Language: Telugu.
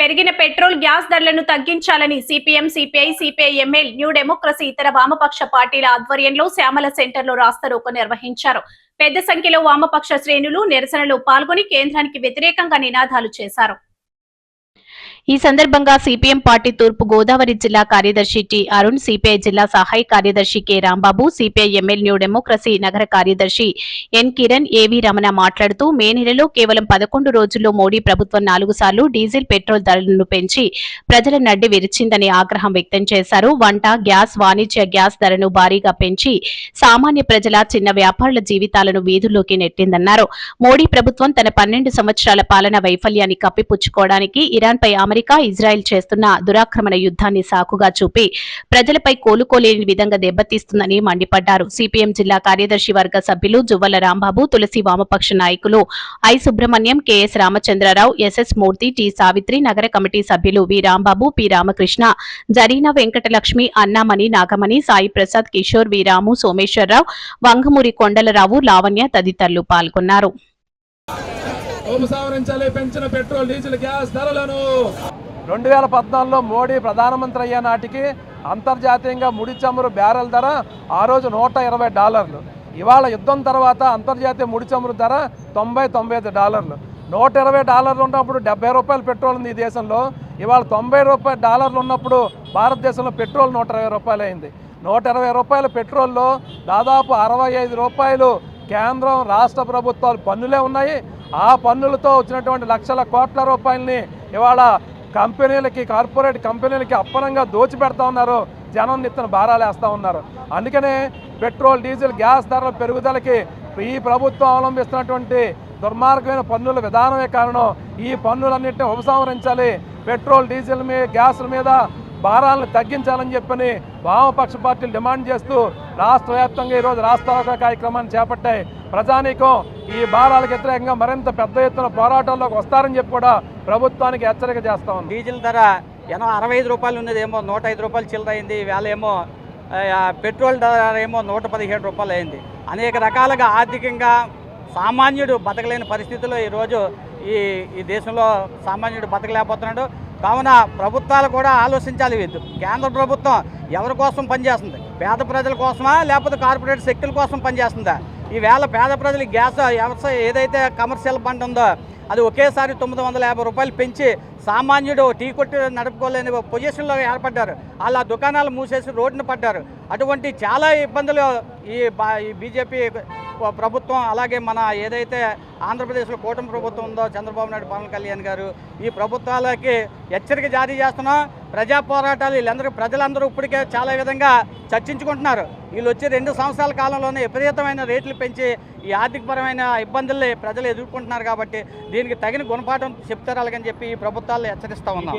పెరిగిన పెట్రోల్ గ్యాస్ ధరలను తగ్గించాలని CPM, CPI, CPIML, new democracy ఇతర వామపక్ష పార్టీల ఆధ్వర్యంలో శ్యామల సెంటర్లో రాస్తారోకో నిర్వహించారు. పెద్ద సంఖ్యలో వామపక్ష శ్రేణులు నిరసనలో పాల్గొని కేంద్రానికి వ్యతిరేకంగా నినాదాలు చేశారు. ఈ సందర్భంగా సిపిఎం పార్టీ తూర్పు గోదావరి జిల్లా కార్యదర్శి టి అరుణ్, సిపిఐ జిల్లా సహాయ కార్యదర్శి K Rambabu, CPI ML new democracy నగర కార్యదర్శి ఎన్ కిరణ్, ఏవి రమణ మాట్లాడుతూ మే నెలలో కేవలం 11 రోజుల్లో మోడీ ప్రభుత్వం 4 సార్లు డీజిల్, పెట్రోల్ ధరలను పెంచి ప్రజల నడ్డి విరిచిందని ఆగ్రహం వ్యక్తం చేశారు. వంట గ్యాస్, వాణిజ్య గ్యాస్ ధరను భారీగా పెంచి సామాన్య ప్రజల, చిన్న వ్యాపారుల జీవితాలను వీధుల్లోకి నెట్టిందన్నారు. మోడీ ప్రభుత్వం తన 12 సంవత్సరాల పాలన వైఫల్యాన్ని కప్పిపుచ్చుకోవడానికి ఇరాన్పై అమెరికా, ఇజ్రాయెల్ చేస్తున్న దురాక్రమణ యుద్ధాన్ని సాకుగా చూపి ప్రజలపై కోలుకోలేని విధంగా దెబ్బతీస్తుందని మండిపడ్డారు. సిపిఎం జిల్లా కార్యదర్శి వర్గ సభ్యులు జువ్వల రాంబాబు, తులసి వామపక్ష నాయకులు I Subrahmanyam, KS Ramachandra Rao, SS Murthy, T Savitri, నగర కమిటీ సభ్యులు V Rambabu, P Ramakrishna, Zarina Venkatalakshmi, Annamani, Nagamani, Sai Prasad, Kishore, V Ramu, Someswara Rao, Vangamuri Kondala Rao, Lavanya తదితరులు పాల్గొన్నారు. ఉపసంహరించాలి పెంచిన పెట్రోల్, డీజిల్, గ్యాస్ ధరలను. 2014లో మోడీ ప్రధానమంత్రి అయ్యే నాటికి అంతర్జాతీయంగా ముడి చమురు బ్యారెల్ ధర ఆ రోజు $120. ఇవాళ యుద్ధం తర్వాత అంతర్జాతీయ ముడి చమురు ధర $90-95. $120 ఉన్నప్పుడు $70 పెట్రోల్ ఉంది ఈ దేశంలో. ఇవాళ $90 ఉన్నప్పుడు భారతదేశంలో పెట్రోల్ $120 అయింది. $120 పెట్రోల్లో దాదాపు ₹65 కేంద్రం, రాష్ట్ర ప్రభుత్వాలు పన్నులే ఉన్నాయి. ఆ పన్నులతో వచ్చినటువంటి లక్షల కోట్ల రూపాయలని ఇవాళ కంపెనీలకి, కార్పొరేట్ కంపెనీలకి అప్పనంగా దోచిపెడతా ఉన్నారు. జనం నెత్తిన భారాలు వేస్తూ ఉన్నారు. అందుకనే పెట్రోల్, డీజిల్, గ్యాస్ ధరల పెరుగుదలకి ఈ ప్రభుత్వం అవలంబిస్తున్నటువంటి దుర్మార్గమైన పన్నుల విధానమే కారణం. ఈ పన్నులన్నింటినీ ఉపసంహరించాలి, పెట్రోల్, డీజిల్ మీద, గ్యాసుల మీద భారాలను తగ్గించాలని చెప్పని వామపక్ష పార్టీలు డిమాండ్ చేస్తూ రాష్ట్ర వ్యాప్తంగా ఈరోజు రాస్తారోకో కార్యక్రమాన్ని చేపట్టాయి. ప్రజానీకం ఈ భారాలకు వ్యతిరేకంగా మరింత పెద్ద ఎత్తున పోరాటాల్లోకి వస్తారని చెప్పి కూడా ప్రభుత్వానికి హెచ్చరిక చేస్తా ఉంది. డీజిల్ ధర ₹65 ఉన్నదేమో ₹105 చిల్లరైంది. ఈవేళ ఏమో పెట్రోల్ ధర ఏమో ₹117 అయింది. అనేక రకాలుగా ఆర్థికంగా సామాన్యుడు బతకలేని పరిస్థితుల్లో ఈరోజు ఈ దేశంలో సామాన్యుడు బతకలేకపోతున్నాడు. కావున ప్రభుత్వాలు కూడా ఆలోచించాలి. కేంద్ర ప్రభుత్వం ఎవరి కోసం పనిచేస్తుంది? పేద ప్రజల కోసమా లేకపోతే కార్పొరేట్ శక్తుల కోసం పనిచేస్తుందా? ఈవేళ పేద ప్రజలు గ్యాస్ వ్యవసాయం ఏదైతే కమర్షియల్ బండ్ ఉందో అది ఒకేసారి ₹950 పెంచి సామాన్యుడు టీ కొట్టి నడుపుకోలేని పొజిషన్లో ఏర్పడ్డారు. అలా దుకాణాలు మూసేసి రోడ్డున పడ్డారు. అటువంటి చాలా ఇబ్బందులు ఈ బీజేపీ ప్రభుత్వం, అలాగే మన ఏదైతే ఆంధ్రప్రదేశ్లో కూటమి ప్రభుత్వం ఉందో చంద్రబాబు నాయుడు, పవన్ కళ్యాణ్ గారు, ఈ ప్రభుత్వాలకి హెచ్చరిక జారీ చేస్తున్నాం. ప్రజా పోరాటాలు వీళ్ళందరూ, ప్రజలందరూ ఇప్పటికే చాలా విధంగా చర్చించుకుంటున్నారు. వీళ్ళు వచ్చి 2 సంవత్సరాల కాలంలోనే విపరీతమైన రేట్లు పెంచి ఈ ఆర్థికపరమైన ఇబ్బందుల్ని ప్రజలు ఎదుర్కొంటున్నారు. కాబట్టి దీనికి తగిన గుణపాఠం చెప్తారు అలాగని చెప్పి ఈ ప్రభుత్వాలు హెచ్చరిస్తూ ఉన్నాం.